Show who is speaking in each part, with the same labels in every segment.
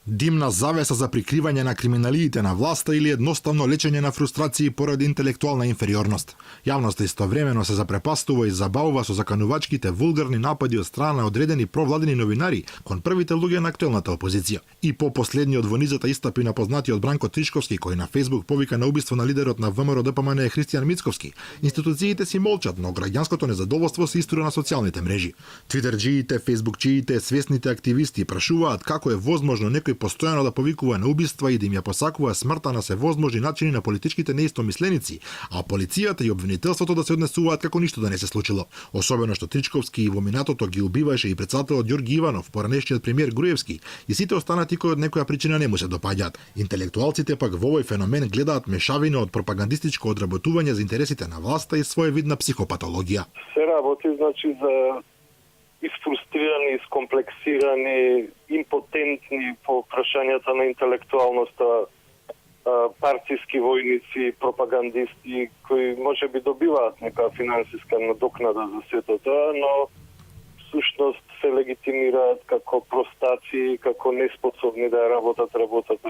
Speaker 1: Димна завеса за прикривање на криминалиите на власта или едноставно лечење на фрустрации поради интелектуална инфериорност. Јавноста истовремено се запрепастува и забавува со заканувачките вулгарни напади од страна на одредени провладени новинари кон првите луѓе на актуелната опозиција. И по последниот во низата истапи на познатиот Бранко Тришковски, кој на Facebook повика на убиство на лидерот на ВМРО ДПМН Христијан Мицковски, институциите си молчат, но граѓанското незадоволство се истура на социјалните мрежи. Твитерџиите, фейсбукџиите, свесните активисти прашуваат како е возможно некој постојано да повикува на убиства и да им ја посакува смртта на севозможни начини на политичките неистомисленици, а полицијата и обвинителството да се однесуваат како ништо да не се случило. Особено што Тричковски и во минатото ги убиваше и председателот Ѓорги Иванов, поранешниот премиер Груевски, и сите останати кои од некоја причина не му се допаѓаат. Интелектуалците пак во овој феномен гледаат мешавина од пропагандистичко одработување за интересите на власта и своевидна психопатологија.
Speaker 2: Се работи значи за изфрустрирани, искомплексирани, импотентни по прашањата на интелектуалноста партиски војници, пропагандисти кои може би добиваат нека финансиска надокнада за сето тоа, но всушност се легитимираат како простаци, како неспособни да работат работата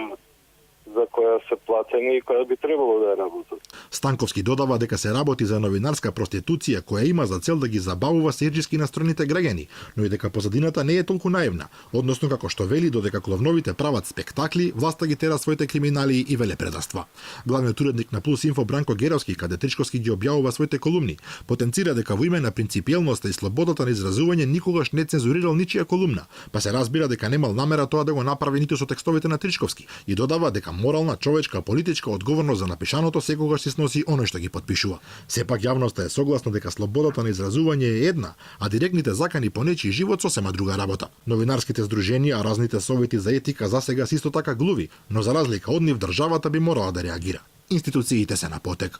Speaker 2: за која се платени и која би требало да работат.
Speaker 1: Станковски додава дека се работи за новинарска проституција која има за цел да ги забавува серџиски настроените граѓани, но и дека позадината не е толку наивна, односно како што вели додека кловновите прават спектакли, власта ги тера своите криминали и велепредавства. Главниот уредник на Плюс Инфо Бранко Геровски, каде Тричковски ги објавува своите колумни, потенцира дека во име на принципиелноста и слободата на изразување никогаш не цензурирал ничија колумна, па се разбира дека немал намера тоа да го направи ниту со текстовите на Тричковски и додава дека морална, човечка, политичка одговорност за напишаното секогаш се сноси оној што ги подпишува. Сепак јавноста е согласна дека слободата на изразување е една, а директните закани по нечи живот сосема друга работа. Новинарските здруженија, разните совети за етика засега се исто така глуви, но за разлика од нив државата би морала да реагира. Институциите се на потек.